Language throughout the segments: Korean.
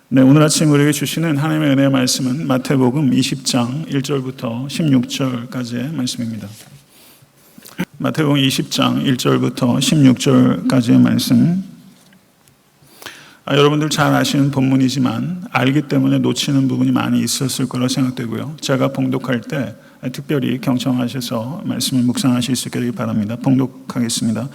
네, 오늘 아침 우리에게 주시는 하나님의 은혜의 말씀은 마태복음 20장 1절부터 16절까지의 말씀입니다. 마태복음 20장 1절부터 16절까지의 말씀. 여러분들 잘 아시는 본문이지만 알기 때문에 놓치는 부분이 많이 있었을 거라 생각되고요. 제가 봉독할 때 특별히 경청하셔서 말씀을 묵상하실 수 있게 되길 바랍니다. 봉독하겠습니다.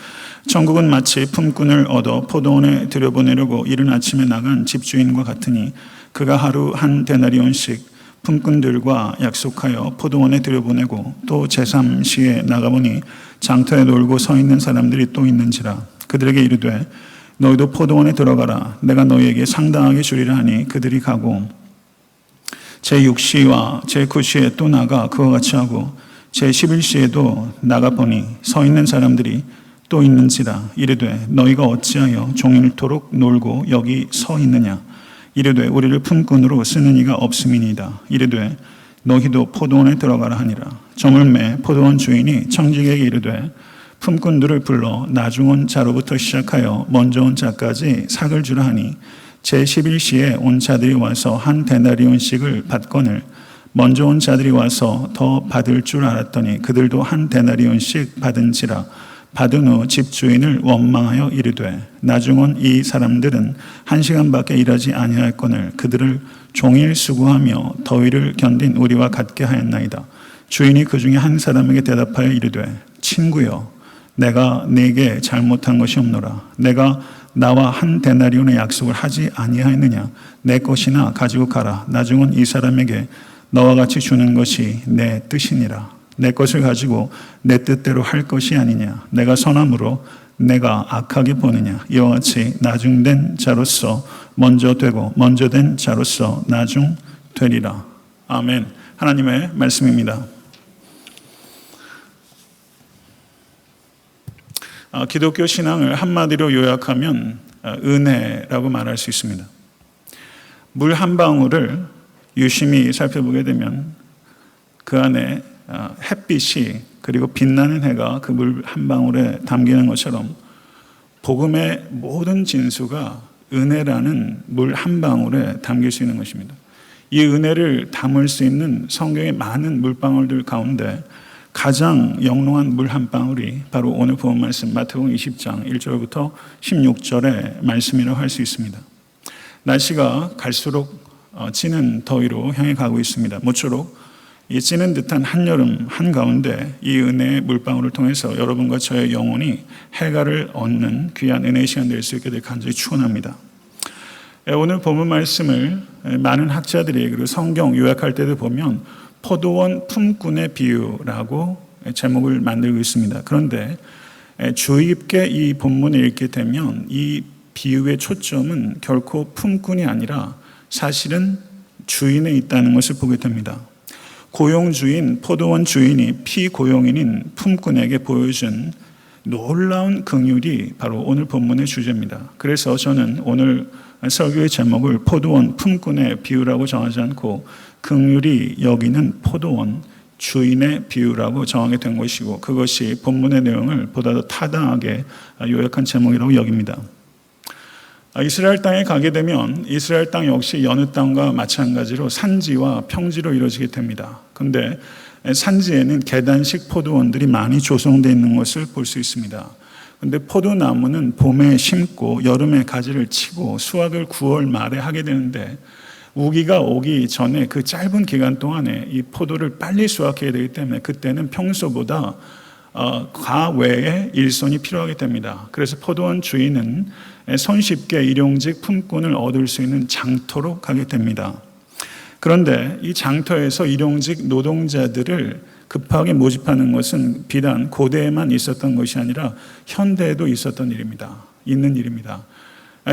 천국은 마치 품꾼을 얻어 포도원에 들여보내려고 이른 아침에 나간 집주인과 같으니 그가 하루 한 데나리온씩 품꾼들과 약속하여 포도원에 들여보내고 또 제3시에 나가보니 장터에 놀고 서 있는 사람들이 또 있는지라. 그들에게 이르되 너희도 포도원에 들어가라. 내가 너희에게 상당하게 주리라 하니 그들이 가고 제6시와 제9시에 또 나가 그와 같이 하고 제11시에도 나가보니 서 있는 사람들이 또 있는지라. 이르되 너희가 어찌하여 종일토록 놀고 여기 서 있느냐. 이르되 우리를 품꾼으로 쓰는 이가 없음이니이다. 이르되 너희도 포도원에 들어가라 하니라. 저물매 포도원 주인이 청지기에게 이르되 품꾼들을 불러 나중 온 자로부터 시작하여 먼저 온 자까지 삭을 주라 하니 제11시에 온 자들이 와서 한 데나리온씩을 받거늘 먼저 온 자들이 와서 더 받을 줄 알았더니 그들도 한 데나리온씩 받은지라. 받은 후 집주인을 원망하여 이르되 나중 온 이 사람들은 1시간밖에 일하지 아니하였거늘 그들을 종일 수고하며 더위를 견딘 우리와 같게 하였나이다. 주인이 그 중에 한 사람에게 대답하여 이르되 친구여 내가 네게 잘못한 것이 없노라. 내가 나와 한 데나리온의 약속을 하지 아니하였느냐. 내 것이나 가지고 가라. 나중 온 이 사람에게 너와 같이 주는 것이 내 뜻이니라. 내 것을 가지고 내 뜻대로 할 것이 아니냐. 내가 선함으로 내가 악하게 보느냐. 이와 같이 나중된 자로서 먼저 되고 먼저 된 자로서 나중 되리라. 아멘. 하나님의 말씀입니다. 기독교 신앙을 한마디로 요약하면 은혜라고 말할 수 있습니다. 물 한 방울을 유심히 살펴보게 되면 그 안에 햇빛이 그리고 빛나는 해가 그 물 한 방울에 담기는 것처럼 복음의 모든 진수가 은혜라는 물 한 방울에 담길 수 있는 것입니다. 이 은혜를 담을 수 있는 성경의 많은 물방울들 가운데 가장 영롱한 물 한 방울이 바로 오늘 본 말씀 마태복음 20장 1절부터 16절의 말씀이라고 할 수 있습니다. 날씨가 갈수록 찌는 더위로 향해 가고 있습니다. 모쪼록 이 찌는 듯한 한여름 한가운데 이 은혜의 물방울을 통해서 여러분과 저의 영혼이 해가를 얻는 귀한 은혜의 시간 될 수 있게 될 간절히 축원합니다. 오늘 본문 말씀을 많은 학자들이 그리고 성경 요약할 때도 보면 포도원 품꾼의 비유라고 제목을 만들고 있습니다. 그런데 주의 깊게 이 본문을 읽게 되면 이 비유의 초점은 결코 품꾼이 아니라 사실은 주인에 있다는 것을 보게 됩니다. 고용주인 포도원 주인이 피고용인인 품꾼에게 보여준 놀라운 긍휼이 바로 오늘 본문의 주제입니다. 그래서 저는 오늘 설교의 제목을 포도원 품꾼의 비유라고 정하지 않고 긍휼이 여기는 포도원 주인의 비유라고 정하게 된 것이고 그것이 본문의 내용을 보다 더 타당하게 요약한 제목이라고 여깁니다. 이스라엘 땅에 가게 되면 이스라엘 땅 역시 여느 땅과 마찬가지로 산지와 평지로 이루어지게 됩니다. 그런데 산지에는 계단식 포도원들이 많이 조성되어 있는 것을 볼 수 있습니다. 그런데 포도나무는 봄에 심고 여름에 가지를 치고 수확을 9월 말에 하게 되는데 우기가 오기 전에 그 짧은 기간 동안에 이 포도를 빨리 수확해야 되기 때문에 그때는 평소보다 과외의 일손이 필요하게 됩니다. 그래서 포도원 주인은 손쉽게 일용직 품꾼을 얻을 수 있는 장터로 가게 됩니다. 그런데 이 장터에서 일용직 노동자들을 급하게 모집하는 것은 비단 고대에만 있었던 것이 아니라 현대에도 있었던 일입니다. 있는 일입니다.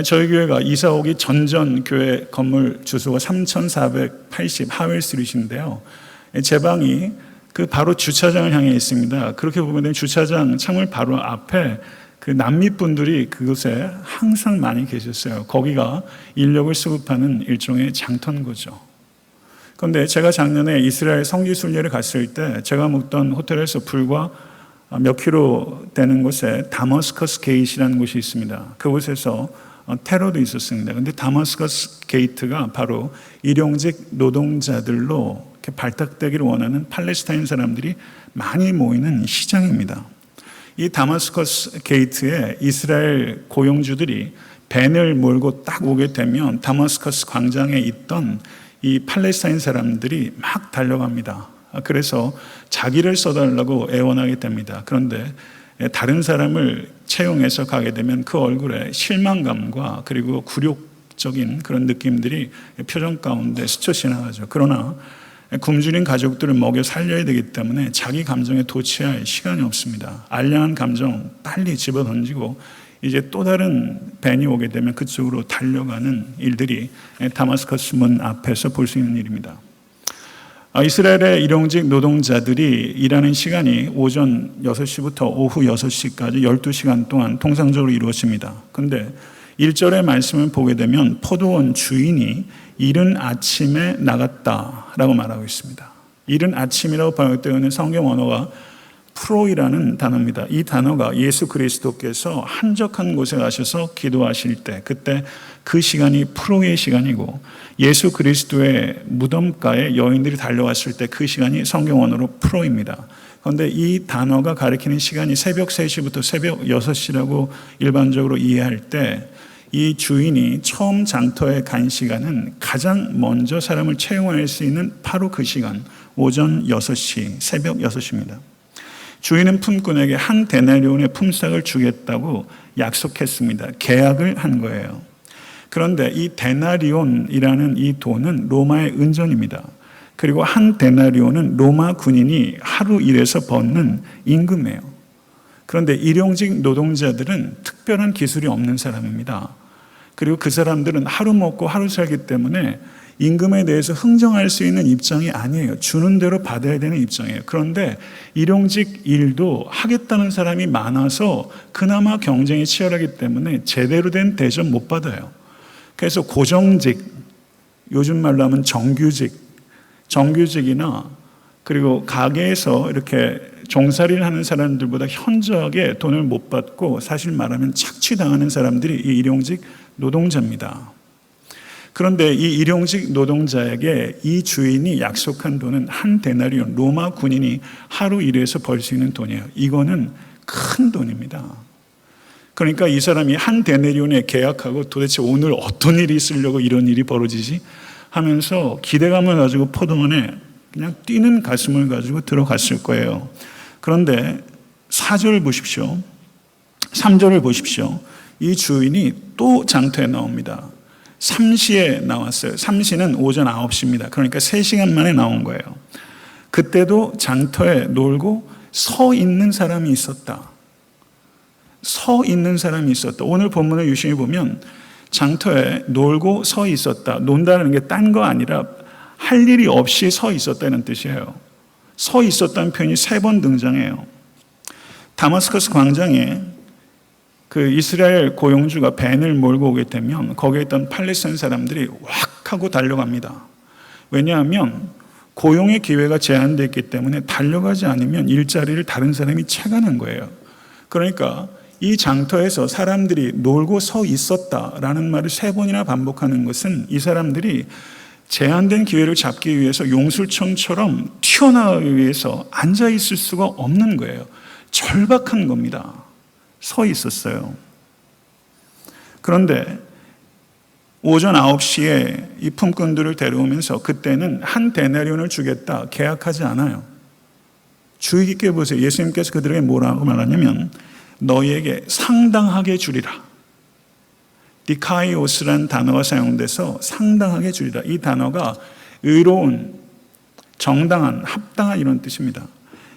저희 교회가 이사 오기 전전 교회 건물 주소가 3480 하웰스트리트인데요. 제 방이 그 바로 주차장을 향해 있습니다. 그렇게 보면 주차장 창문 바로 앞에 그 남미분들이 그곳에 항상 많이 계셨어요. 거기가 인력을 수급하는 일종의 장터인 거죠. 그런데 제가 작년에 이스라엘 성지순례를 갔을 때 제가 묵던 호텔에서 불과 몇 킬로 되는 곳에 다머스커스 게이트라는 곳이 있습니다. 그곳에서 테러도 있었습니다. 근데 다마스커스 게이트가 바로 일용직 노동자들로 이렇게 발탁되기를 원하는 팔레스타인 사람들이 많이 모이는 시장입니다. 이 다마스커스 게이트에 이스라엘 고용주들이 밴을 몰고 딱 오게 되면 다마스커스 광장에 있던 이 팔레스타인 사람들이 막 달려갑니다. 그래서 자기를 써달라고 애원하게 됩니다. 그런데 다른 사람을 채용해서 가게 되면 그 얼굴에 실망감과 그리고 굴욕적인 그런 느낌들이 표정 가운데 스쳐 지나가죠. 그러나 굶주린 가족들을 먹여 살려야 되기 때문에 자기 감정에 도취할 시간이 없습니다. 알량한 감정 빨리 집어던지고 이제 또 다른 밴이 오게 되면 그쪽으로 달려가는 일들이 다마스커스 문 앞에서 볼 수 있는 일입니다. 이스라엘의 일용직 노동자들이 일하는 시간이 오전 6시부터 오후 6시까지 12시간 동안 통상적으로 이루어집니다. 그런데 1절의 말씀을 보게 되면 포도원 주인이 이른 아침에 나갔다라고 말하고 있습니다. 이른 아침이라고 번역되어 있는 성경 언어가 프로이라는 단어입니다. 이 단어가 예수 그리스도께서 한적한 곳에 가셔서 기도하실 때 그때 그 시간이 프로의 시간이고 예수 그리스도의 무덤가에 여인들이 달려왔을 때 그 시간이 성경 언어로 프로입니다. 그런데 이 단어가 가리키는 시간이 새벽 3시부터 새벽 6시라고 일반적으로 이해할 때 이 주인이 처음 장터에 간 시간은 가장 먼저 사람을 채용할 수 있는 바로 그 시간 오전 6시 새벽 6시입니다. 주인은 품꾼에게 한 데나리온의 품삯을 주겠다고 약속했습니다. 계약을 한 거예요. 그런데 이 데나리온이라는 이 돈은 로마의 은전입니다. 그리고 한 데나리온은 로마 군인이 하루 일해서 버는 임금이에요. 그런데 일용직 노동자들은 특별한 기술이 없는 사람입니다. 그리고 그 사람들은 하루 먹고 하루 살기 때문에 임금에 대해서 흥정할 수 있는 입장이 아니에요. 주는 대로 받아야 되는 입장이에요. 그런데 일용직 일도 하겠다는 사람이 많아서 그나마 경쟁이 치열하기 때문에 제대로 된 대접 못 받아요. 그래서 고정직, 요즘 말로 하면 정규직이나 그리고 가게에서 이렇게 종살이를 하는 사람들보다 현저하게 돈을 못 받고 사실 말하면 착취당하는 사람들이 이 일용직 노동자입니다. 그런데 이 일용직 노동자에게 이 주인이 약속한 돈은 한 데나리온, 로마 군인이 하루 일해서 벌 수 있는 돈이에요. 이거는 큰 돈입니다. 그러니까 이 사람이 한 데나리온에 계약하고 도대체 오늘 어떤 일이 있으려고 이런 일이 벌어지지 하면서 기대감을 가지고 포도원에 그냥 뛰는 가슴을 가지고 들어갔을 거예요. 그런데 4절을 보십시오. 3절을 보십시오. 이 주인이 또 장터에 나옵니다. 3시에 나왔어요. 3시는 오전 9시입니다. 그러니까 3시간 만에 나온 거예요. 그때도 장터에 놀고 서 있는 사람이 있었다. 서 있는 사람이 있었다. 오늘 본문을 유심히 보면 장터에 놀고 서 있었다. 논다는 게 딴 거 아니라 할 일이 없이 서 있었다는 뜻이에요. 서 있었다는 표현이 3번 등장해요. 다마스커스 광장에 그 이스라엘 고용주가 밴을 몰고 오게 되면 거기에 있던 팔레스타인 사람들이 확 하고 달려갑니다. 왜냐하면 고용의 기회가 제한되어 있기 때문에 달려가지 않으면 일자리를 다른 사람이 채가는 거예요. 그러니까 이 장터에서 사람들이 놀고 서 있었다라는 말을 3번이나 반복하는 것은 이 사람들이 제한된 기회를 잡기 위해서 용술총처럼 튀어나가기 위해서 앉아 있을 수가 없는 거예요. 절박한 겁니다. 서 있었어요. 그런데 오전 9시에 이 품꾼들을 데려오면서 그때는 한 데나리온을 주겠다 계약하지 않아요. 주의 깊게 보세요. 예수님께서 그들에게 뭐라고 말하냐면 너희에게 상당하게 주리라. 디카이오스라는 단어가 사용돼서 상당하게 주리라. 이 단어가 의로운, 정당한, 합당한 이런 뜻입니다.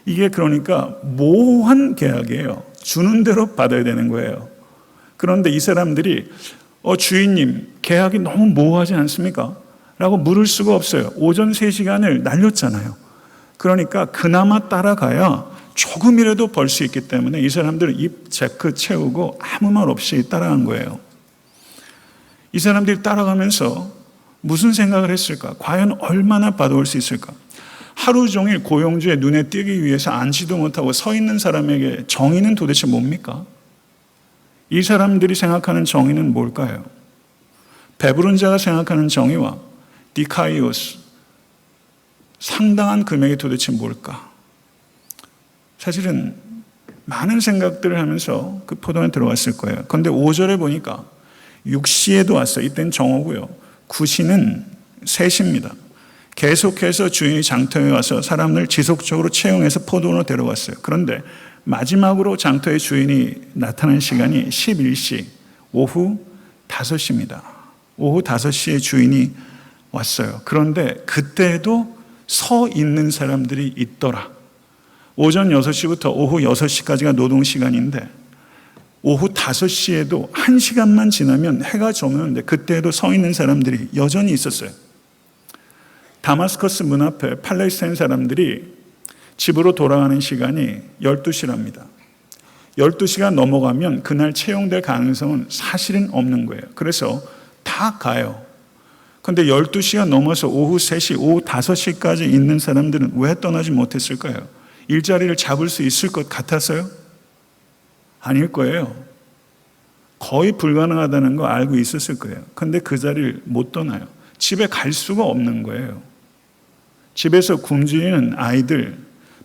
이게 그러니까 모호한 계약이에요. 주는 대로 받아야 되는 거예요. 그런데 이 사람들이 주인님 계약이 너무 모호하지 않습니까? 라고 물을 수가 없어요. 오전 3시간을 날렸잖아요. 그러니까 그나마 따라가야 조금이라도 벌 수 있기 때문에 이 사람들은 입 체크 채우고 아무 말 없이 따라간 거예요. 이 사람들이 따라가면서 무슨 생각을 했을까? 과연 얼마나 받아올 수 있을까? 하루 종일 고용주의 눈에 띄기 위해서 앉지도 못하고 서 있는 사람에게 정의는 도대체 뭡니까? 이 사람들이 생각하는 정의는 뭘까요? 배부른 자가 생각하는 정의와 디카이오스, 상당한 금액이 도대체 뭘까? 사실은 많은 생각들을 하면서 그 포도원에 들어갔을 거예요. 그런데 5절에 보니까 6시에도 왔어요. 이때는 정오고요. 9시는 3시입니다. 계속해서 주인이 장터에 와서 사람을 지속적으로 채용해서 포도원으로 데려갔어요. 그런데 마지막으로 장터의 주인이 나타난 시간이 11시, 오후 5시입니다. 오후 5시에 주인이 왔어요. 그런데 그때도 서 있는 사람들이 있더라. 오전 6시부터 오후 6시까지가 노동시간인데 오후 5시에도 1시간만 지나면 해가 저무는데 그때도 서 있는 사람들이 여전히 있었어요. 다마스커스 문 앞에 팔레스타인 사람들이 집으로 돌아가는 시간이 12시랍니다. 12시가 넘어가면 그날 채용될 가능성은 사실은 없는 거예요. 그래서 다 가요. 그런데 12시가 넘어서 오후 3시, 오후 5시까지 있는 사람들은 왜 떠나지 못했을까요? 일자리를 잡을 수 있을 것 같아서요? 아닐 거예요. 거의 불가능하다는 거 알고 있었을 거예요. 그런데 그 자리를 못 떠나요. 집에 갈 수가 없는 거예요. 집에서 굶주리는 아이들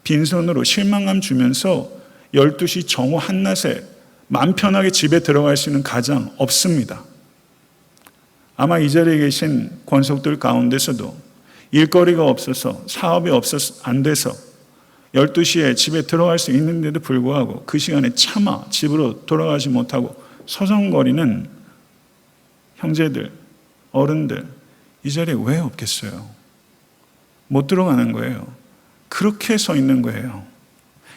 빈손으로 실망감 주면서 12시 정오 한낮에 맘 편하게 집에 들어갈 수 있는 가장 없습니다. 아마 이 자리에 계신 권속들 가운데서도 일거리가 없어서 사업이 없어서 안 돼서 12시에 집에 들어갈 수 있는데도 불구하고 그 시간에 차마 집으로 돌아가지 못하고 서성거리는 형제들, 어른들 이 자리에 왜 없겠어요? 못 들어가는 거예요. 그렇게 서 있는 거예요.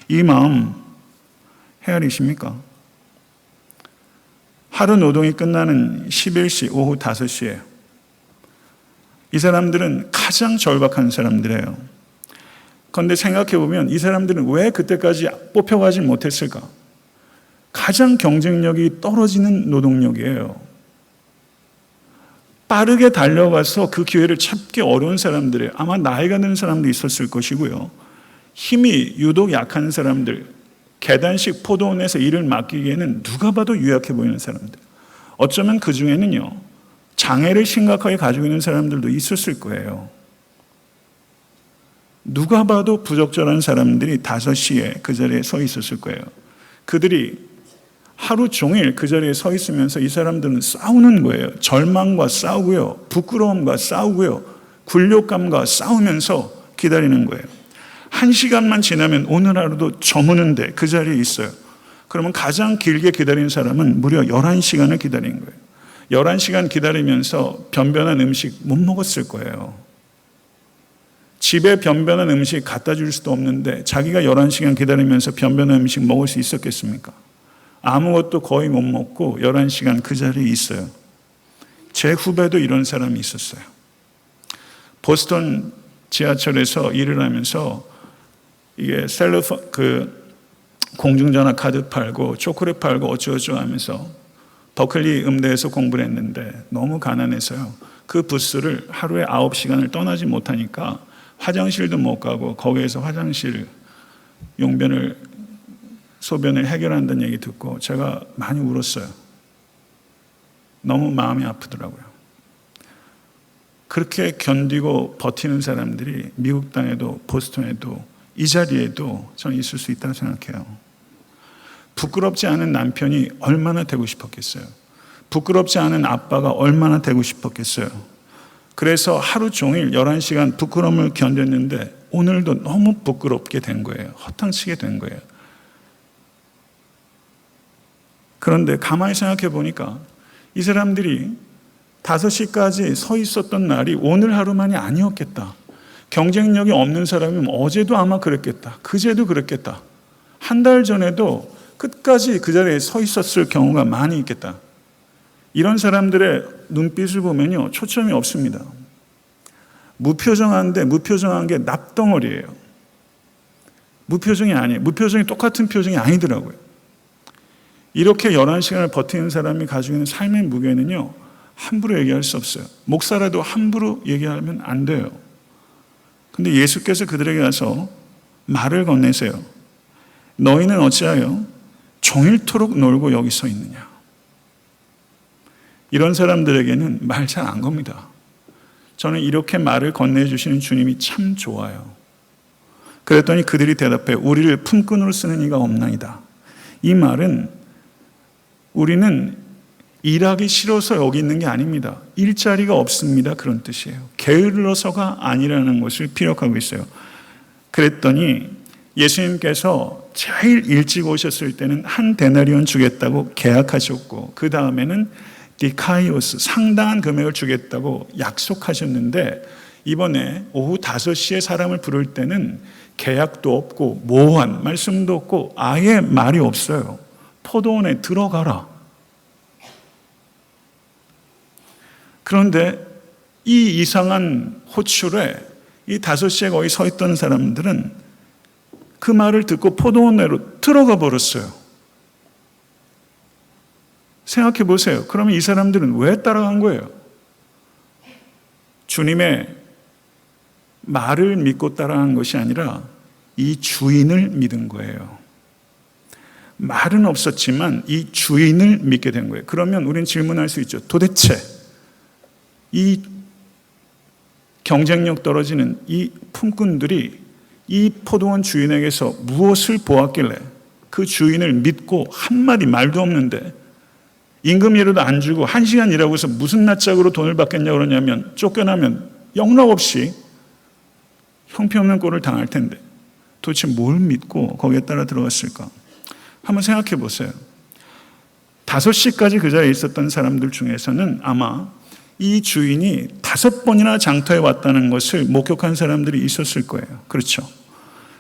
이 마음 헤아리십니까? 하루 노동이 끝나는 11시 오후 5시에 이 사람들은 가장 절박한 사람들이에요. 그런데 생각해보면 이 사람들은 왜 그때까지 뽑혀가지 못했을까? 가장 경쟁력이 떨어지는 노동력이에요. 빠르게 달려가서 그 기회를 찾기 어려운 사람들이에요. 아마 나이가 든 사람도 있었을 것이고요. 힘이 유독 약한 사람들, 계단식 포도원에서 일을 맡기기에는 누가 봐도 유약해 보이는 사람들. 어쩌면 그 중에는요, 장애를 심각하게 가지고 있는 사람들도 있었을 거예요. 누가 봐도 부적절한 사람들이 5시에 그 자리에 서 있었을 거예요. 그들이 하루 종일 그 자리에 서 있으면서 이 사람들은 싸우는 거예요. 절망과 싸우고요. 부끄러움과 싸우고요. 굴욕감과 싸우면서 기다리는 거예요. 1시간만 지나면 오늘 하루도 저무는데 그 자리에 있어요. 그러면 가장 길게 기다린 사람은 무려 11시간을 기다린 거예요. 11시간 기다리면서 변변한 음식 못 먹었을 거예요. 집에 변변한 음식 갖다 줄 수도 없는데 자기가 11시간 기다리면서 변변한 음식 먹을 수 있었겠습니까? 아무것도 거의 못 먹고 11시간 그 자리에 있어요. 제 후배도 이런 사람이 있었어요. 보스턴 지하철에서 일을 하면서 이게 공중전화 카드 팔고 초콜릿 팔고 어쩌고저쩌고 하면서 버클리 음대에서 공부를 했는데 너무 가난해서요. 그 부스를 하루에 9시간을 떠나지 못하니까 화장실도 못 가고 거기에서 화장실 소변을 해결한다는 얘기 듣고 제가 많이 울었어요. 너무 마음이 아프더라고요. 그렇게 견디고 버티는 사람들이 미국 땅에도 보스턴에도 이 자리에도 저는 있을 수 있다고 생각해요. 부끄럽지 않은 남편이 얼마나 되고 싶었겠어요. 부끄럽지 않은 아빠가 얼마나 되고 싶었겠어요. 그래서 하루 종일 11시간 부끄러움을 견뎠는데 오늘도 너무 부끄럽게 된 거예요. 허탕치게 된 거예요. 그런데 가만히 생각해 보니까 이 사람들이 5시까지 서 있었던 날이 오늘 하루만이 아니었겠다. 경쟁력이 없는 사람이면 어제도 아마 그랬겠다. 그제도 그랬겠다. 한 달 전에도 끝까지 그 자리에 서 있었을 경우가 많이 있겠다. 이런 사람들의 눈빛을 보면요, 초점이 없습니다. 무표정한데 무표정한 게 납덩어리예요. 무표정이 아니에요. 무표정이 똑같은 표정이 아니더라고요. 이렇게 11시간을 버티는 사람이 가지고 있는 삶의 무게는요, 함부로 얘기할 수 없어요. 목사라도 함부로 얘기하면 안 돼요. 근데 예수께서 그들에게 가서 말을 건네세요. 너희는 어찌하여 종일토록 놀고 여기 서 있느냐. 이런 사람들에게는 말 잘 안 겁니다. 저는 이렇게 말을 건네주시는 주님이 참 좋아요. 그랬더니 그들이 대답해 우리를 품꾼으로 쓰는 이가 없나이다. 이 말은 우리는 일하기 싫어서 여기 있는 게 아닙니다. 일자리가 없습니다. 그런 뜻이에요. 게을러서가 아니라는 것을 피력하고 있어요. 그랬더니 예수님께서 제일 일찍 오셨을 때는 한 데나리온 주겠다고 계약하셨고 그 다음에는 디카이오스 상당한 금액을 주겠다고 약속하셨는데 이번에 오후 5시에 사람을 부를 때는 계약도 없고 모호한 말씀도 없고 아예 말이 없어요. 포도원에 들어가라. 그런데 이 이상한 호출에 이 5시에 거기 서 있던 사람들은 그 말을 듣고 포도원으로 들어가 버렸어요. 생각해 보세요. 그러면 이 사람들은 왜 따라간 거예요? 주님의 말을 믿고 따라간 것이 아니라 이 주인을 믿은 거예요. 말은 없었지만 이 주인을 믿게 된 거예요. 그러면 우리는 질문할 수 있죠. 도대체 이 경쟁력 떨어지는 이 품꾼들이 이 포도원 주인에게서 무엇을 보았길래 그 주인을 믿고 한마디 말도 없는데 임금이라도 안 주고 1시간 일하고 해서 무슨 낯짝으로 돈을 받겠냐고 그러냐면 쫓겨나면 영락없이 형편없는 꼴을 당할 텐데 도대체 뭘 믿고 거기에 따라 들어갔을까? 한번 생각해 보세요. 5시까지 그 자리에 있었던 사람들 중에서는 아마 이 주인이 5번이나 장터에 왔다는 것을 목격한 사람들이 있었을 거예요. 그렇죠?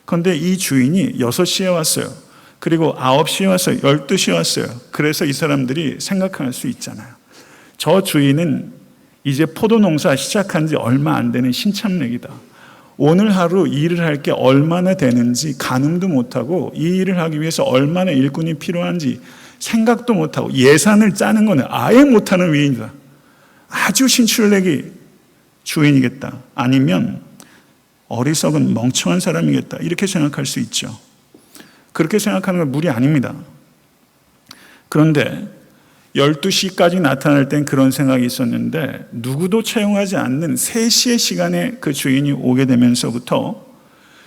그런데 이 주인이 6시에 왔어요. 그리고 9시에 왔어요. 12시에 왔어요. 그래서 이 사람들이 생각할 수 있잖아요. 저 주인은 이제 포도 농사 시작한 지 얼마 안 되는 신참내기다. 오늘 하루 일을 할 게 얼마나 되는지 가늠도 못하고 이 일을 하기 위해서 얼마나 일꾼이 필요한지 생각도 못하고 예산을 짜는 거는 아예 못하는 위인이다. 아주 신출내기 주인이겠다. 아니면 어리석은 멍청한 사람이겠다. 이렇게 생각할 수 있죠. 그렇게 생각하는 건 무리 아닙니다. 그런데 12시까지 나타날 땐 그런 생각이 있었는데 누구도 채용하지 않는 3시의 시간에 그 주인이 오게 되면서부터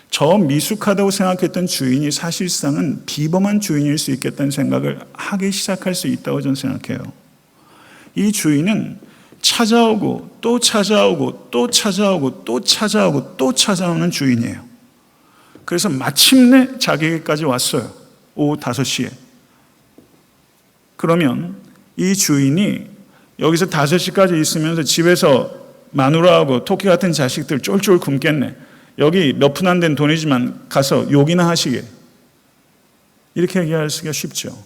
저 미숙하다고 생각했던 주인이 사실상은 비범한 주인일 수 있겠다는 생각을 하기 시작할 수 있다고 저는 생각해요. 이 주인은 찾아오고 또 찾아오고 또 찾아오고 또 찾아오고 또 찾아오는 주인이에요. 그래서 마침내 자기에게까지 왔어요. 오후 5시에. 그러면 이 주인이 여기서 5시까지 있으면서 집에서 마누라하고 토끼 같은 자식들 쫄쫄 굶겠네. 여기 몇 푼 안 된 돈이지만 가서 욕이나 하시게. 이렇게 얘기할 수가 쉽죠.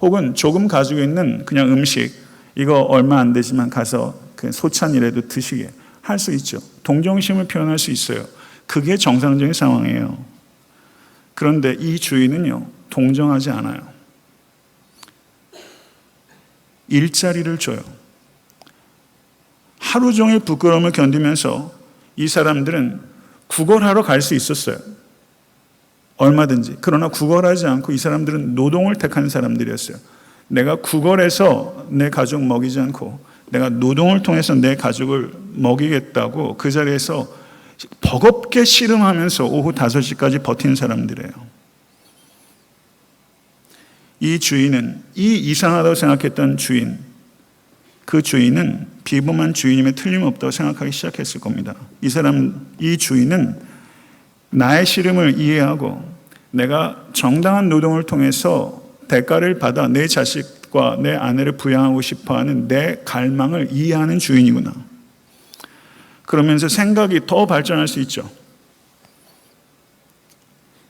혹은 조금 가지고 있는 그냥 음식 이거 얼마 안 되지만 가서 그 소찬이라도 드시게 할 수 있죠. 동정심을 표현할 수 있어요. 그게 정상적인 상황이에요. 그런데 이 주인은요, 동정하지 않아요. 일자리를 줘요. 하루 종일 부끄러움을 견디면서 이 사람들은 구걸하러 갈 수 있었어요. 얼마든지. 그러나 구걸하지 않고 이 사람들은 노동을 택하는 사람들이었어요. 내가 구걸해서 내 가족 먹이지 않고 내가 노동을 통해서 내 가족을 먹이겠다고 그 자리에서 버겁게 씨름하면서 오후 5시까지 버틴 사람들이에요. 이 주인은 이 이상하다고 생각했던 주인, 그 주인은 비범한 주인임에 틀림없다고 생각하기 시작했을 겁니다. 이 주인은 나의 씨름을 이해하고 내가 정당한 노동을 통해서 대가를 받아 내 자식과 내 아내를 부양하고 싶어하는 내 갈망을 이해하는 주인이구나. 그러면서 생각이 더 발전할 수 있죠.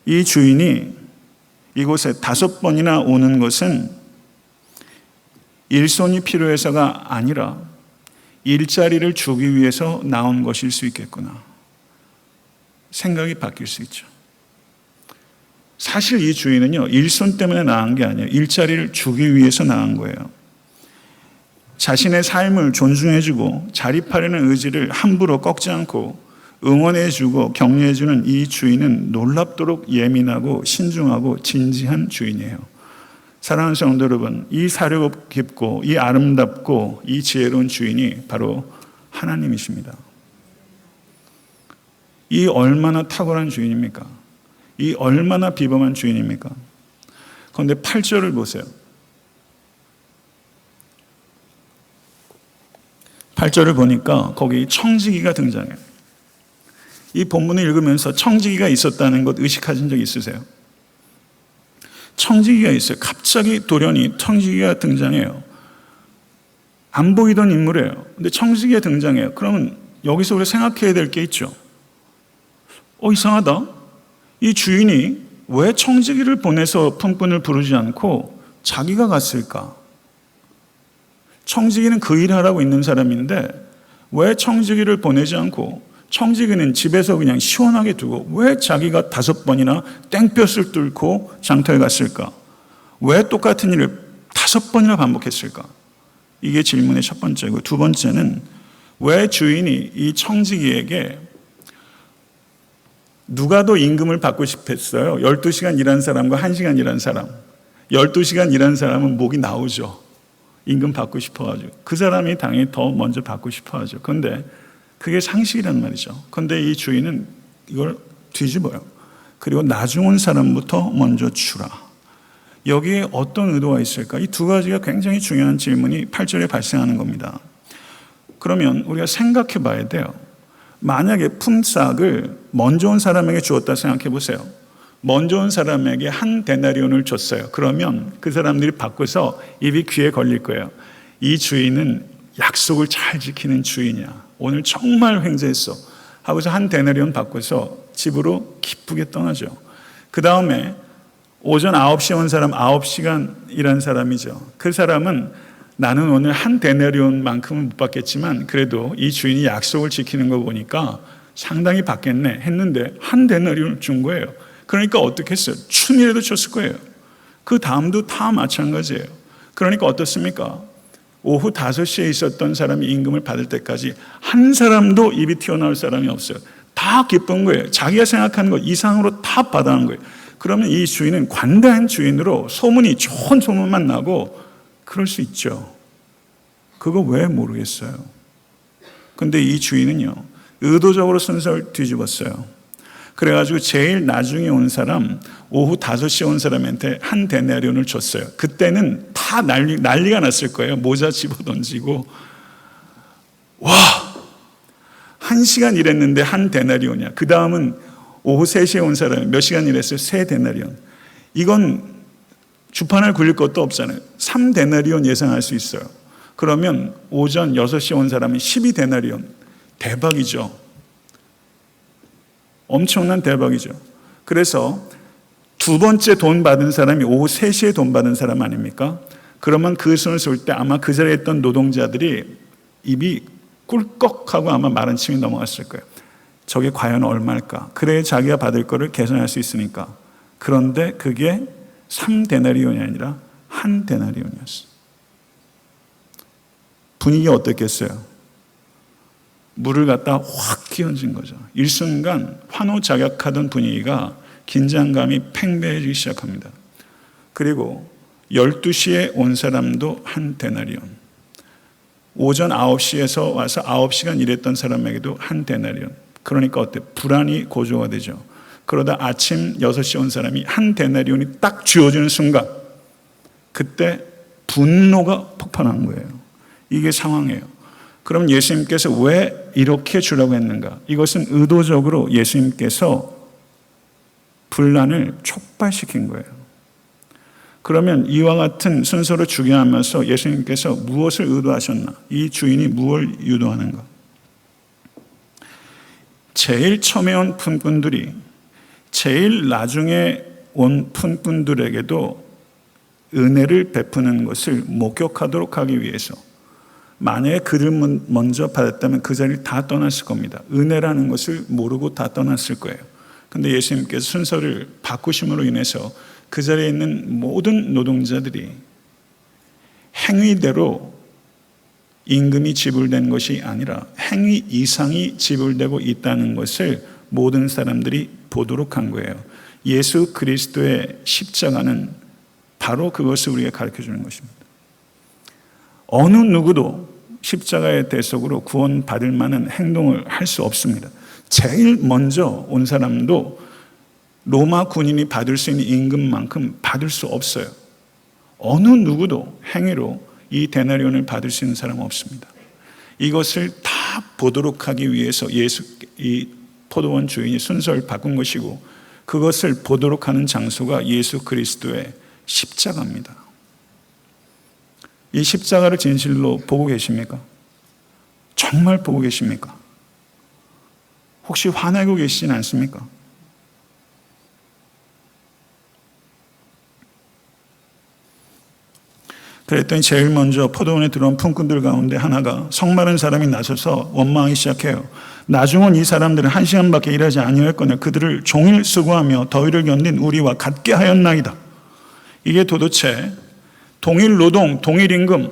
이 주인이 이곳에 5번이나 오는 것은 일손이 필요해서가 아니라 일자리를 주기 위해서 나온 것일 수 있겠구나. 생각이 바뀔 수 있죠. 사실 이 주인은요, 일손 때문에 나온 게 아니에요. 일자리를 주기 위해서 나온 거예요. 자신의 삶을 존중해주고 자립하려는 의지를 함부로 꺾지 않고 응원해주고 격려해주는 이 주인은 놀랍도록 예민하고 신중하고 진지한 주인이에요. 사랑하는 성도 여러분, 이 사려 깊고 이 아름답고 이 지혜로운 주인이 바로 하나님이십니다. 이 얼마나 탁월한 주인입니까? 이 얼마나 비범한 주인입니까? 그런데 8절을 보세요. 8절을 보니까 거기 청지기가 등장해요. 이 본문을 읽으면서 청지기가 있었다는 것 의식하신 적 있으세요? 청지기가 있어요. 갑자기 돌연히 청지기가 등장해요. 안 보이던 인물이에요. 근데 청지기가 등장해요. 그러면 여기서 우리가 생각해야 될 게 있죠. 이상하다. 이 주인이 왜 청지기를 보내서 품꾼을 부르지 않고 자기가 갔을까? 청지기는 그 일을 하라고 있는 사람인데 왜 청지기를 보내지 않고, 청지기는 집에서 그냥 시원하게 두고 왜 자기가 5번이나 땡볕을 뚫고 장터에 갔을까? 왜 똑같은 일을 5번이나 반복했을까? 이게 질문의 첫 번째고, 두 번째는 왜 주인이 이 청지기에게 누가 더 임금을 받고 싶었어요? 12시간 일한 사람과 1시간 일한 사람. 12시간 일한 사람은 목이 나오죠. 임금 받고 싶어가지고. 그 사람이 당연히 더 먼저 받고 싶어하죠. 그런데 그게 상식이란 말이죠. 그런데 이 주인은 이걸 뒤집어요. 그리고 나중 온 사람부터 먼저 주라. 여기에 어떤 의도가 있을까? 이 두 가지가 굉장히 중요한 질문이 8절에 발생하는 겁니다. 그러면 우리가 생각해 봐야 돼요. 만약에 품삯을 먼저 온 사람에게 주었다 생각해 보세요. 먼저 온 사람에게 1 데나리온을 줬어요. 그러면 그 사람들이 바꿔서 입이 귀에 걸릴 거예요. 이 주인은 약속을 잘 지키는 주인이야. 오늘 정말 횡재했어. 하고서 1 데나리온 바꿔서 집으로 기쁘게 떠나죠. 그 다음에 오전 9시에 온 사람 9시간 일한 사람이죠. 그 사람은 나는 오늘 1 데나리온만큼은 못 받겠지만 그래도 이 주인이 약속을 지키는 거 보니까 상당히 받겠네 했는데 1 데나리온을 준 거예요. 그러니까 어떻게 했어요? 춤이라도 췄을 거예요. 그 다음도 다 마찬가지예요. 그러니까 어떻습니까? 오후 5시에 있었던 사람이 임금을 받을 때까지 한 사람도 입이 튀어나올 사람이 없어요. 다 기쁜 거예요. 자기가 생각하는 것 이상으로 다 받아간 거예요. 그러면 이 주인은 관대한 주인으로 소문이 좋은 소문만 나고 그럴 수 있죠. 그거 왜 모르겠어요. 근데 이 주인은요, 의도적으로 순서를 뒤집었어요. 그래가지고 제일 나중에 온 사람, 오후 5시에 온 사람한테 1 데나리온을 줬어요. 그때는 다 난리가 났을 거예요. 모자 집어던지고. 와! 1시간 일했는데 1 데나리온이야. 그 다음은 오후 3시에 온 사람이 몇 시간 일했어요? 3 데나리온. 이건 주판을 굴릴 것도 없잖아요. 3 데나리온 예상할 수 있어요. 그러면 오전 6시에 온 사람은 12 데나리온. 대박이죠. 엄청난 대박이죠. 그래서 두 번째 돈 받은 사람이 오후 3시에 돈 받은 사람 아닙니까? 그러면 그 손을 쏠 때 아마 그 자리에 있던 노동자들이 입이 꿀꺽하고 아마 마른 침이 넘어갔을 거예요. 저게 과연 얼마일까? 그래야 자기가 받을 거를 계산할 수 있으니까. 그런데 그게 3 데나리온이 아니라 1 데나리온이었어요. 분위기가 어땠겠어요? 물을 갖다 확 끼얹은 거죠. 일순간 환호작약하던 분위기가 긴장감이 팽배해지기 시작합니다. 그리고 12시에 온 사람도 1 데나리온. 오전 9시에서 와서 9시간 일했던 사람에게도 1 데나리온. 그러니까 어때? 불안이 고조가 되죠. 그러다 아침 6시에 온 사람이 1 데나리온이 딱 쥐어지는 순간 그때 분노가 폭발한 거예요. 이게 상황이에요. 그럼 예수님께서 왜 이렇게 주라고 했는가? 이것은 의도적으로 예수님께서 분란을 촉발시킨 거예요. 그러면 이와 같은 순서로 주게하면서 예수님께서 무엇을 의도하셨나? 이 주인이 무엇을 유도하는가? 제일 처음에 온 품꾼들이 제일 나중에 온 품꾼들에게도 은혜를 베푸는 것을 목격하도록 하기 위해서, 만약에 그를 먼저 받았다면 그 자리를 다 떠났을 겁니다. 은혜라는 것을 모르고 다 떠났을 거예요. 그런데 예수님께서 순서를 바꾸심으로 인해서 그 자리에 있는 모든 노동자들이 행위대로 임금이 지불된 것이 아니라 행위 이상이 지불되고 있다는 것을 모든 사람들이 보도록 한 거예요. 예수 그리스도의 십자가는 바로 그것을 우리에게 가르쳐 주는 것입니다. 어느 누구도 십자가의 대속으로 구원받을 만한 행동을 할 수 없습니다. 제일 먼저 온 사람도 로마 군인이 받을 수 있는 임금만큼 받을 수 없어요. 어느 누구도 행위로 이 데나리온을 받을 수 있는 사람은 없습니다. 이것을 다 보도록 하기 위해서 이 포도원 주인이 순서를 바꾼 것이고, 그것을 보도록 하는 장소가 예수 그리스도의 십자가입니다. 이 십자가를 진실로 보고 계십니까? 정말 보고 계십니까? 혹시 화내고 계시진 않습니까? 그랬더니 제일 먼저 포도원에 들어온 품꾼들 가운데 하나가 성마른 사람이 나서서 원망하기 시작해요. 나중은 이 사람들은 1시간밖에 일하지 아니하였거늘 그들을 종일 수고하며 더위를 견딘 우리와 같게 하였나이다. 이게 도대체 동일 노동, 동일 임금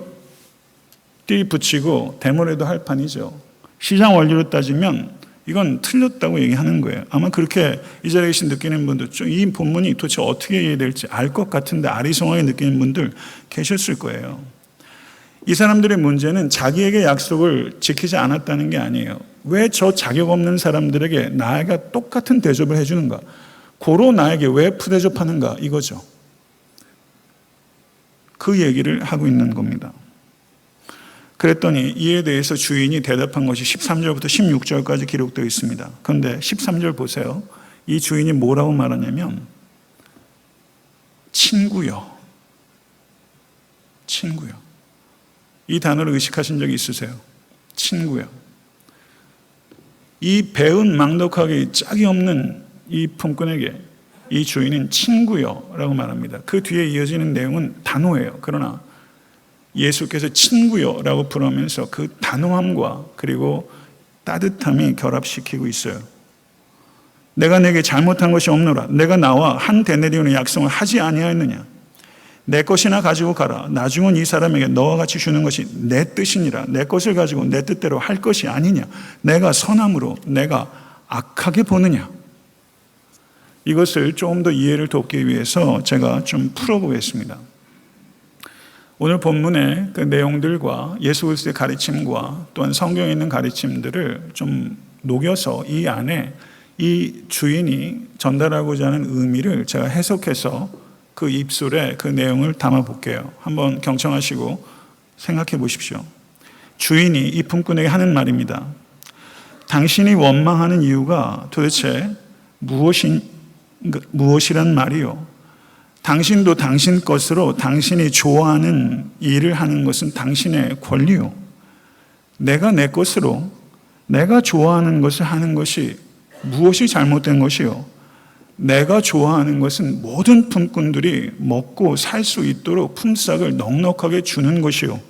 띠 붙이고 대모래도 할 판이죠. 시장 원리로 따지면 이건 틀렸다고 얘기하는 거예요. 아마 그렇게 이 자리에 계신 느끼는 분들, 이 본문이 도대체 어떻게 이해될지 알 것 같은데 아리송하게 느끼는 분들 계셨을 거예요. 이 사람들의 문제는 자기에게 약속을 지키지 않았다는 게 아니에요. 왜 저 자격 없는 사람들에게 나에게 똑같은 대접을 해주는가? 고로 나에게 왜 푸대접하는가? 이거죠. 그 얘기를 하고 있는 겁니다. 그랬더니 이에 대해서 주인이 대답한 것이 13절부터 16절까지 기록되어 있습니다. 그런데 13절 보세요. 이 주인이 뭐라고 말하냐면 친구요. 친구요. 이 단어를 의식하신 적이 있으세요? 친구요. 이 배은 망덕하게 짝이 없는 이 품꾼에게 이 주인은 친구요 라고 말합니다. 그 뒤에 이어지는 내용은 단호해요. 그러나 예수께서 친구요 라고 부르면서 그 단호함과 그리고 따뜻함이 결합시키고 있어요. 내가 내게 잘못한 것이 없노라. 내가 나와 한 데나리온의 약속을 하지 아니하였느냐. 내 것이나 가지고 가라. 나중은 이 사람에게 너와 같이 주는 것이 내 뜻이니라. 내 것을 가지고 내 뜻대로 할 것이 아니냐. 내가 선함으로 내가 악하게 보느냐. 이것을 조금 더 이해를 돕기 위해서 제가 좀 풀어보겠습니다. 오늘 본문의 그 내용들과 예수 그리스도의 가르침과 또한 성경에 있는 가르침들을 좀 녹여서 이 안에 이 주인이 전달하고자 하는 의미를 제가 해석해서 그 입술에 그 내용을 담아 볼게요. 한번 경청하시고 생각해 보십시오. 주인이 이 품꾼에게 하는 말입니다. 당신이 원망하는 이유가 도대체 무엇이란 말이요? 당신도 당신 것으로 당신이 좋아하는 일을 하는 것은 당신의 권리요. 내가 내 것으로 내가 좋아하는 것을 하는 것이 무엇이 잘못된 것이요? 내가 좋아하는 것은 모든 품꾼들이 먹고 살 수 있도록 품삯을 넉넉하게 주는 것이요.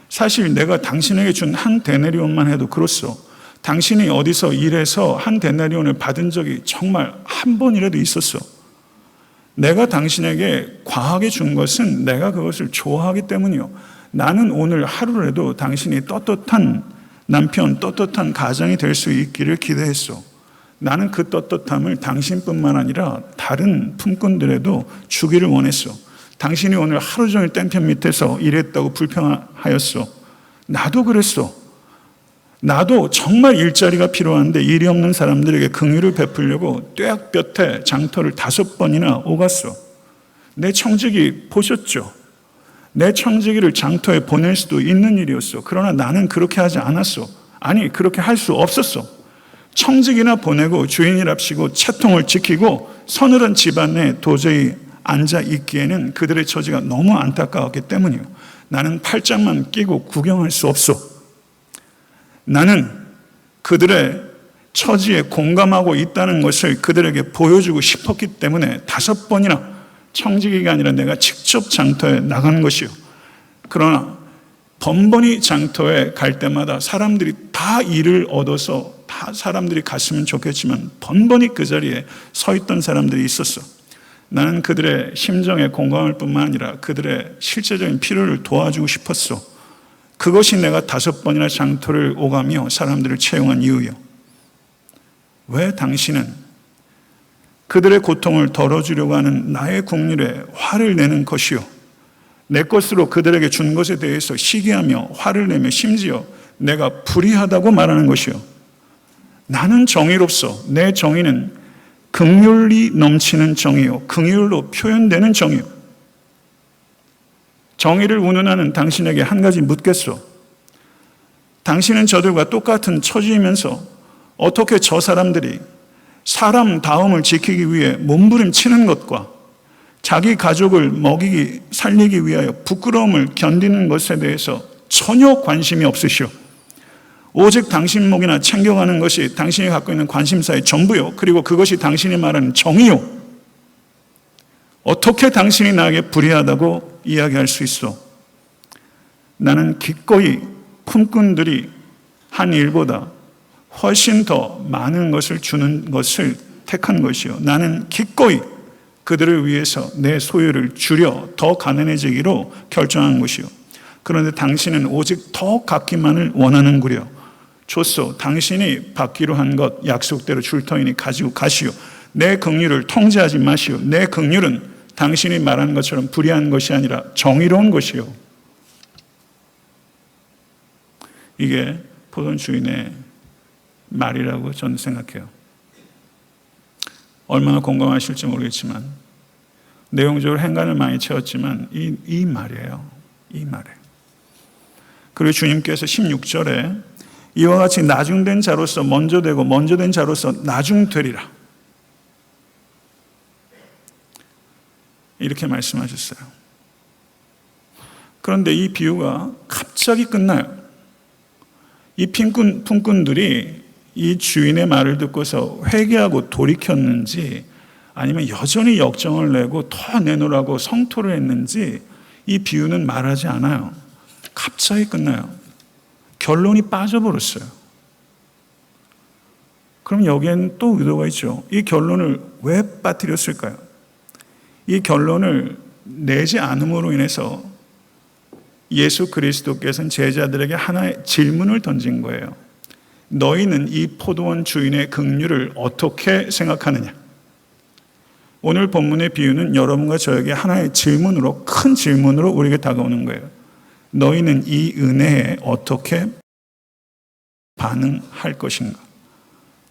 사실 내가 당신에게 준 한 데나리온만 해도 그렇소. 당신이 어디서 일해서 한 데나리온을 받은 적이 정말 한 번이라도 있었어. 내가 당신에게 과하게 준 것은 내가 그것을 좋아하기 때문이요. 나는 오늘 하루라도 당신이 떳떳한 남편, 떳떳한 가장이 될 수 있기를 기대했어. 나는 그 떳떳함을 당신뿐만 아니라 다른 품꾼들에도 주기를 원했어. 당신이 오늘 하루 종일 땡볕 밑에서 일했다고 불평하였어. 나도 그랬어. 나도 정말 일자리가 필요한데 일이 없는 사람들에게 긍휼을 베풀려고 뙤약볕에 장터를 5번이나 오갔어. 내 청지기 보셨죠? 내 청지기를 장터에 보낼 수도 있는 일이었어. 그러나 나는 그렇게 하지 않았어. 아니, 그렇게 할 수 없었어. 청지기나 보내고 주인이랍시고 채통을 지키고 서늘한 집안에 도저히 앉아 있기에는 그들의 처지가 너무 안타까웠기 때문이요. 나는 팔짱만 끼고 구경할 수 없어. 나는 그들의 처지에 공감하고 있다는 것을 그들에게 보여주고 싶었기 때문에 5번이나 청지기가 아니라 내가 직접 장터에 나간 것이요. 그러나 번번이 장터에 갈 때마다 사람들이 다 일을 얻어서 다 사람들이 갔으면 좋겠지만 번번이 그 자리에 서 있던 사람들이 있었어. 나는 그들의 심정에 공감할 뿐만 아니라 그들의 실제적인 필요를 도와주고 싶었어. 그것이 내가 5번이나 장터를 오가며 사람들을 채용한 이유요. 왜 당신은 그들의 고통을 덜어주려고 하는 나의 국률에 화를 내는 것이요, 내 것으로 그들에게 준 것에 대해서 시기하며 화를 내며 심지어 내가 불의하다고 말하는 것이요, 나는 정의롭소. 내 정의는 긍휼이 넘치는 정의요, 긍휼로 표현되는 정의요. 정의를 운운하는 당신에게 한 가지 묻겠소. 당신은 저들과 똑같은 처지이면서 어떻게 저 사람들이 사람다움을 지키기 위해 몸부림치는 것과 자기 가족을 먹이기 살리기 위하여 부끄러움을 견디는 것에 대해서 전혀 관심이 없으시오. 오직 당신 목이나 챙겨가는 것이 당신이 갖고 있는 관심사의 전부요, 그리고 그것이 당신이 말하는 정의요. 어떻게 당신이 나에게 불의하다고 이야기할 수 있어? 나는 기꺼이 품꾼들이 한 일보다 훨씬 더 많은 것을 주는 것을 택한 것이요, 나는 기꺼이 그들을 위해서 내 소유를 줄여 더 가난해지기로 결정한 것이요, 그런데 당신은 오직 더 갖기만을 원하는구려. 좋소. 당신이 받기로 한 것 약속대로 줄 터이니 가지고 가시오. 내 긍휼을 통제하지 마시오. 내 긍휼은 당신이 말하는 것처럼 불의한 것이 아니라 정의로운 것이요. 이게 포도원 주인의 말이라고 저는 생각해요. 얼마나 공감하실지 모르겠지만 내용적으로 행간을 많이 채웠지만 이 말이에요. 이 말이에요. 그리고 주님께서 16절에 이와 같이 나중된 자로서 먼저 되고 먼저 된 자로서 나중되리라, 이렇게 말씀하셨어요. 그런데 이 비유가 갑자기 끝나요. 이 품꾼들이 이 주인의 말을 듣고서 회개하고 돌이켰는지 아니면 여전히 역정을 내고 더 내놓으라고 성토를 했는지 이 비유는 말하지 않아요. 갑자기 끝나요. 결론이 빠져버렸어요. 그럼 여기엔 또 의도가 있죠. 이 결론을 왜 빠뜨렸을까요? 이 결론을 내지 않음으로 인해서 예수 그리스도께서는 제자들에게 하나의 질문을 던진 거예요. 너희는 이 포도원 주인의 긍휼을 어떻게 생각하느냐? 오늘 본문의 비유는 여러분과 저에게 하나의 질문으로, 큰 질문으로 우리에게 다가오는 거예요. 너희는 이 은혜에 어떻게 반응할 것인가?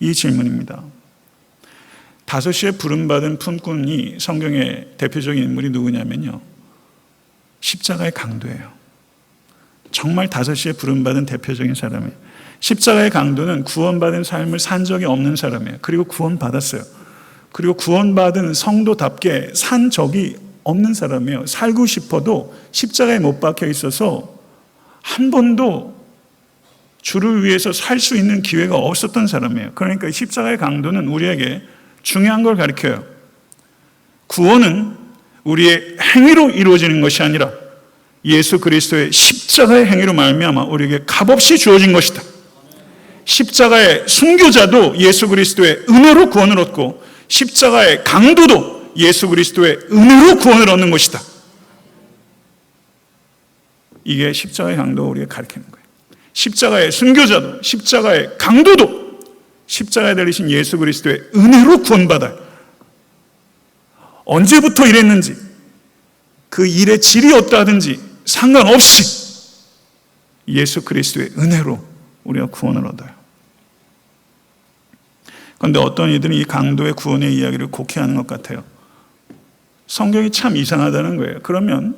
이 질문입니다. 5시에 부름받은 품꾼이 성경의 대표적인 인물이 누구냐면요, 십자가의 강도예요. 정말 5시에 부름받은 대표적인 사람이에요. 십자가의 강도는 구원받은 삶을 산 적이 없는 사람이에요. 그리고 구원받았어요. 그리고 구원받은 성도답게 산 적이 없는 사람이에요. 살고 싶어도 십자가에 못 박혀 있어서 한 번도 주를 위해서 살 수 있는 기회가 없었던 사람이에요. 그러니까 십자가의 강도는 우리에게 중요한 걸 가르쳐요. 구원은 우리의 행위로 이루어지는 것이 아니라 예수 그리스도의 십자가의 행위로 말미암아 우리에게 값없이 주어진 것이다. 십자가의 순교자도 예수 그리스도의 은혜로 구원을 얻고 십자가의 강도도 예수 그리스도의 은혜로 구원을 얻는 것이다. 이게 십자가의 강도가 우리에게 가르치는 거예요. 십자가의 순교자도 십자가의 강도도 십자가에 달리신 예수 그리스도의 은혜로 구원받아요. 언제부터 이랬는지, 그 일의 질이 어떠하든지 상관없이 예수 그리스도의 은혜로 우리가 구원을 얻어요. 그런데 어떤 이들은 이 강도의 구원의 이야기를 곡해하는 것 같아요. 성경이 참 이상하다는 거예요. 그러면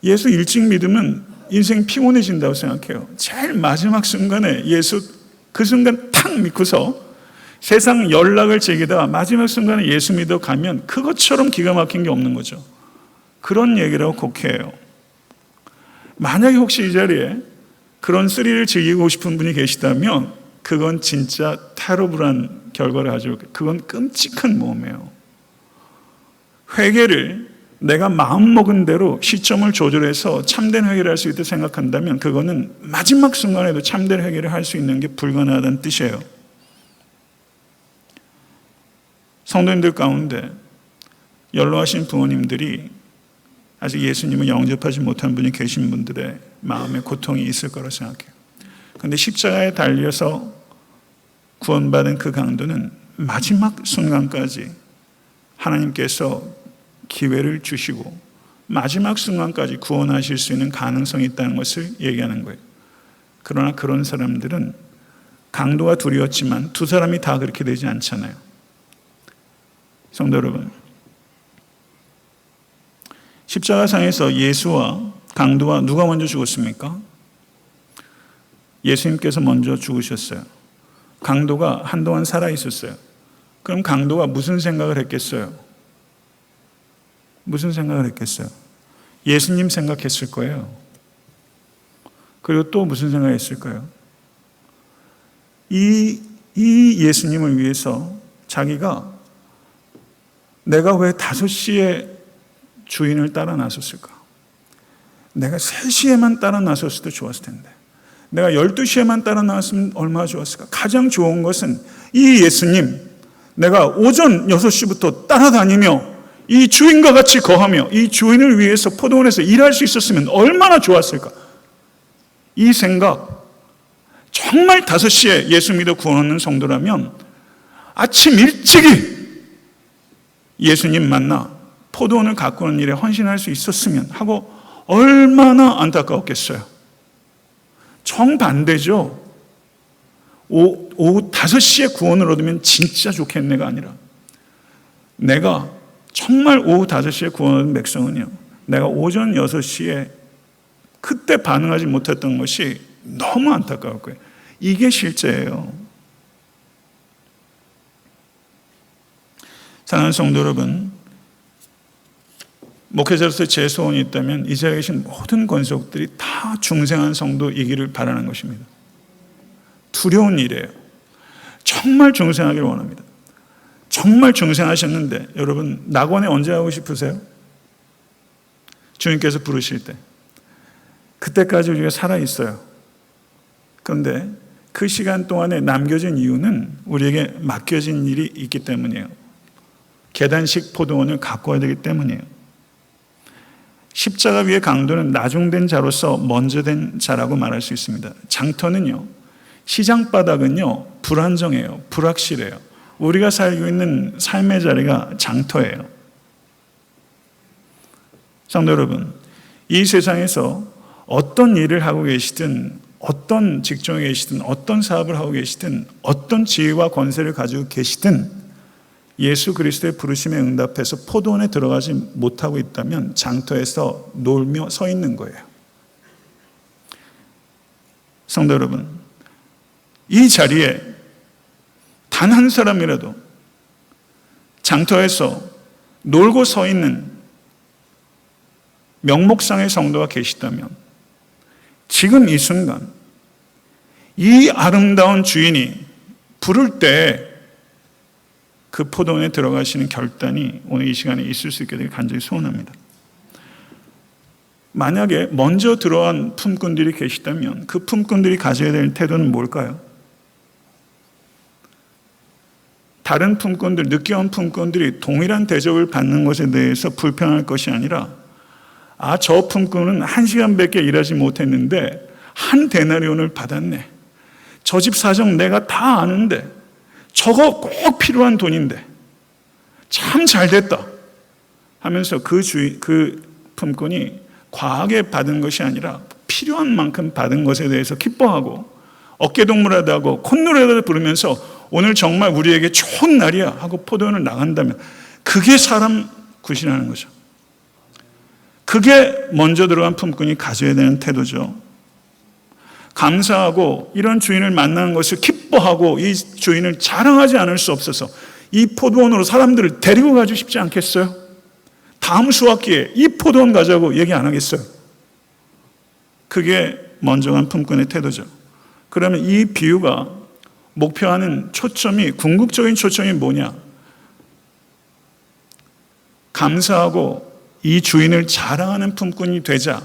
예수 일찍 믿으면 인생 피곤해진다고 생각해요. 제일 마지막 순간에 예수 그 순간 탁 믿고서 세상 연락을 제기다가 마지막 순간에 예수 믿어 가면 그것처럼 기가 막힌 게 없는 거죠. 그런 얘기라고 곡해해요. 만약에 혹시 이 자리에 그런 스릴을 즐기고 싶은 분이 계시다면 그건 진짜 테러블한 결과를 가지고, 그건 끔찍한 모험이에요. 회개를 내가 마음먹은 대로 시점을 조절해서 참된 회개를 할 수 있다고 생각한다면 그거는 마지막 순간에도 참된 회개를 할 수 있는 게 불가능하다는 뜻이에요. 성도님들 가운데 연로하신 부모님들이 아직 예수님을 영접하지 못한 분이 계신 분들의 마음에 고통이 있을 거라고 생각해요. 그런데 십자가에 달려서 구원받은 그 강도는 마지막 순간까지 하나님께서 기회를 주시고 마지막 순간까지 구원하실 수 있는 가능성이 있다는 것을 얘기하는 거예요. 그러나 그런 사람들은 강도가 둘이었지만 두 사람이 다 그렇게 되지 않잖아요. 성도 여러분, 십자가상에서 예수와 강도와 누가 먼저 죽었습니까? 예수님께서 먼저 죽으셨어요. 강도가 한동안 살아있었어요. 그럼 강도가 무슨 생각을 했겠어요? 무슨 생각을 했겠어요? 예수님 생각했을 거예요. 그리고 또 무슨 생각을 했을까요? 이 예수님을 위해서 자기가 내가 왜 5시에 주인을 따라 나섰을까? 내가 3시에만 따라 나섰을 때 좋았을 텐데, 내가 12시에만 따라 나왔으면 얼마나 좋았을까? 가장 좋은 것은 이 예수님, 내가 오전 6시부터 따라다니며 이 주인과 같이 거하며 이 주인을 위해서 포도원에서 일할 수 있었으면 얼마나 좋았을까? 이 생각, 정말 5시에 예수 믿어 구원 얻는 성도라면 아침 일찍이 예수님 만나 포도원을 가꾸는 일에 헌신할 수 있었으면 하고 얼마나 안타까웠겠어요. 정반대죠. 오후 5시에 구원을 얻으면 진짜 좋겠네가 아니라, 내가 정말 오후 5시에 구원 얻은 백성은요, 내가 오전 6시에 그때 반응하지 못했던 것이 너무 안타까울 거예요. 이게 실제예요. 사랑하는 성도 여러분, 목회자로서 제 소원이 있다면 이 자리에 계신 모든 권속들이 다 중생한 성도이기를 바라는 것입니다. 두려운 일이에요. 정말 중생하기를 원합니다. 정말 중생하셨는데 여러분, 낙원에 언제 가고 싶으세요? 주님께서 부르실 때. 그때까지 우리가 살아있어요. 그런데 그 시간 동안에 남겨진 이유는 우리에게 맡겨진 일이 있기 때문이에요. 계단식 포도원을 가꿔야 되기 때문이에요. 십자가 위의 강도는 나중된 자로서 먼저 된 자라고 말할 수 있습니다. 장터는요, 시장바닥은요, 불안정해요. 불확실해요. 우리가 살고 있는 삶의 자리가 장터예요. 성도 여러분, 이 세상에서 어떤 일을 하고 계시든, 어떤 직종에 계시든, 어떤 사업을 하고 계시든, 어떤 지위와 권세를 가지고 계시든 예수 그리스도의 부르심에 응답해서 포도원에 들어가지 못하고 있다면 장터에서 놀며 서 있는 거예요. 성도 여러분, 이 자리에 단 한 사람이라도 장터에서 놀고 서 있는 명목상의 성도가 계시다면 지금 이 순간 이 아름다운 주인이 부를 때 그 포도원에 들어가시는 결단이 오늘 이 시간에 있을 수 있게 되길 간절히 소원합니다. 만약에 먼저 들어간 품꾼들이 계시다면 그 품꾼들이 가져야 될 태도는 뭘까요? 다른 품꾼들, 늦게 온 품꾼들이 동일한 대접을 받는 것에 대해서 불평할 것이 아니라, 아, 저 품꾼은 1시간밖에 일하지 못했는데 한 데나리온을 받았네. 저 집 사정 내가 다 아는데 저거 꼭 필요한 돈인데 참 잘됐다 하면서 그 품꾼이 과하게 받은 것이 아니라 필요한 만큼 받은 것에 대해서 기뻐하고 어깨동무라도 하고 콧노래라도 부르면서 오늘 정말 우리에게 좋은 날이야 하고 포도원을 나간다면 그게 사람 구실하는 거죠. 그게 먼저 들어간 품꾼이 가져야 되는 태도죠. 감사하고 이런 주인을 만나는 것을 기뻐하고 이 주인을 자랑하지 않을 수 없어서 이 포도원으로 사람들을 데리고 가고 싶지 않겠어요? 다음 수학기에 이 포도원 가자고 얘기 안 하겠어요? 그게 먼저 간 품꾼의 태도죠. 그러면 이 비유가 목표하는 초점이, 궁극적인 초점이 뭐냐? 감사하고 이 주인을 자랑하는 품꾼이 되자,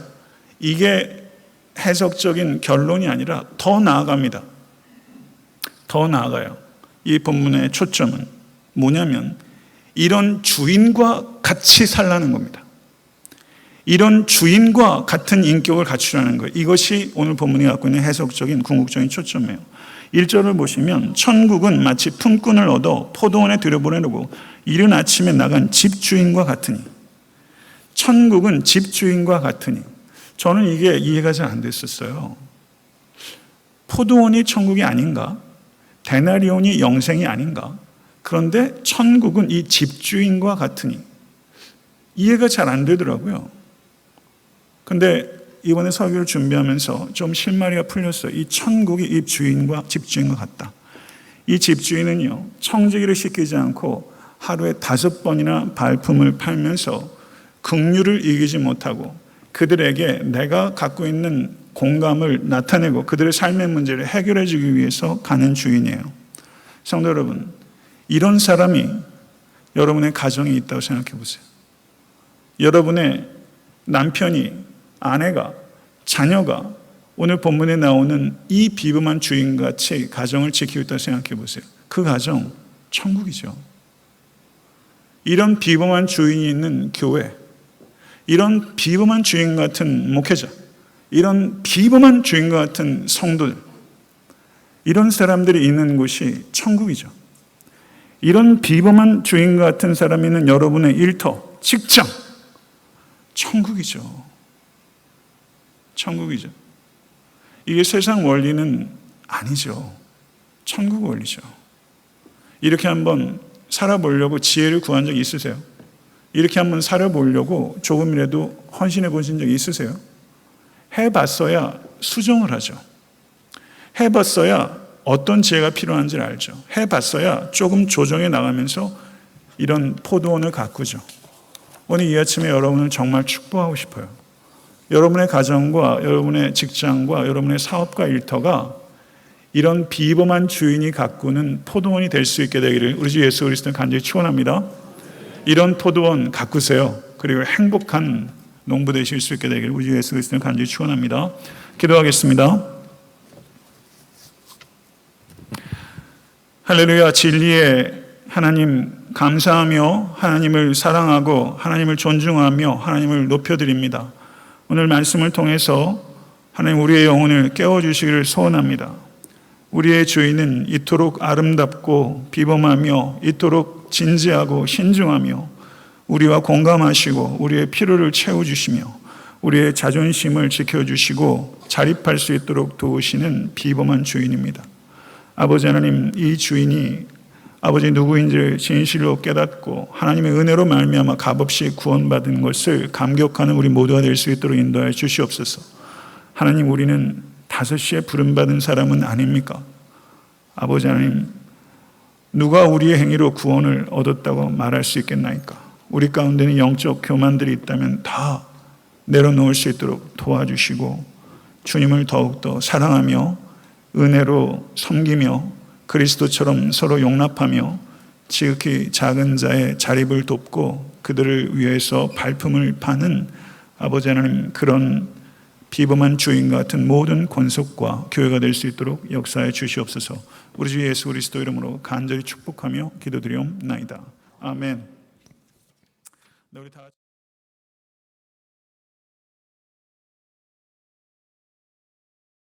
이게 해석적인 결론이 아니라 더 나아갑니다. 더 나아가요. 이 본문의 초점은 뭐냐면 이런 주인과 같이 살라는 겁니다. 이런 주인과 같은 인격을 갖추라는 거예요. 이것이 오늘 본문이 갖고 있는 해석적인 궁극적인 초점이에요. 1절을 보시면 천국은 마치 품꾼을 얻어 포도원에 들여보내려고 이른 아침에 나간 집주인과 같으니, 천국은 집주인과 같으니, 저는 이게 이해가 잘 안 됐었어요. 포도원이 천국이 아닌가? 데나리온이 영생이 아닌가? 그런데 천국은 이 집주인과 같으니, 이해가 잘 안 되더라고요. 근데 이번에 설교를 준비하면서 좀 실마리가 풀렸어요. 이 천국이 이 주인과 집주인과 같다. 이 집주인은요, 청지기를 시키지 않고 하루에 5번이나 발품을 팔면서 긍휼을 이기지 못하고 그들에게 내가 갖고 있는 공감을 나타내고 그들의 삶의 문제를 해결해 주기 위해서 가는 주인이에요. 성도 여러분, 이런 사람이 여러분의 가정에 있다고 생각해 보세요. 여러분의 남편이, 아내가, 자녀가 오늘 본문에 나오는 이 비범한 주인같이 가정을 지키고 있다고 생각해 보세요. 그 가정 천국이죠. 이런 비범한 주인이 있는 교회, 이런 비범한 주인 같은 목회자, 이런 비범한 주인과 같은 성도들, 이런 사람들이 있는 곳이 천국이죠. 이런 비범한 주인과 같은 사람이 있는 여러분의 일터, 직장, 천국이죠. 천국이죠. 이게 세상 원리는 아니죠. 천국 원리죠. 이렇게 한번 살아보려고 지혜를 구한 적 있으세요? 이렇게 한번 살아보려고 조금이라도 헌신해 보신 적 있으세요? 해봤어야 수정을 하죠. 해봤어야 어떤 지혜가 필요한지를 알죠. 해봤어야 조금 조정해 나가면서 이런 포도원을 가꾸죠. 오늘 이 아침에 여러분을 정말 축복하고 싶어요. 여러분의 가정과 여러분의 직장과 여러분의 사업과 일터가 이런 비범한 주인이 가꾸는 포도원이 될 수 있게 되기를 우리 주 예수 그리스도는 간절히 축원합니다. 이런 포도원 가꾸세요. 그리고 행복한 농부 되실 수 있게 되기를 우리 주 예수 그리스도는 간절히 축원합니다. 기도하겠습니다. 할렐루야. 진리의 하나님 감사하며 하나님을 사랑하고 하나님을 존중하며 하나님을 높여드립니다. 오늘 말씀을 통해서 하나님 우리의 영혼을 깨워주시기를 소원합니다. 우리의 주인은 이토록 아름답고 비범하며 이토록 진지하고 신중하며 우리와 공감하시고 우리의 필요를 채워주시며 우리의 자존심을 지켜주시고 자립할 수 있도록 도우시는 비범한 주인입니다. 아버지 하나님, 이 주인이 아버지 누구인지를 진실로 깨닫고 하나님의 은혜로 말미암아 값없이 구원받은 것을 감격하는 우리 모두가 될 수 있도록 인도하여 주시옵소서. 하나님, 우리는 5시에 부름받은 사람은 아닙니까? 아버지 하나님, 누가 우리의 행위로 구원을 얻었다고 말할 수 있겠나이까? 우리 가운데는 영적 교만들이 있다면 다 내려놓을 수 있도록 도와주시고 주님을 더욱더 사랑하며 은혜로 섬기며 그리스도처럼 서로 용납하며 지극히 작은 자의 자립을 돕고 그들을 위해서 발품을 파는 아버지 하나님, 그런 비범한 주인 같은 모든 권속과 교회가 될 수 있도록 역사해 주시옵소서. 우리 주 예수 그리스도 이름으로 간절히 축복하며 기도드리옵나이다. 아멘.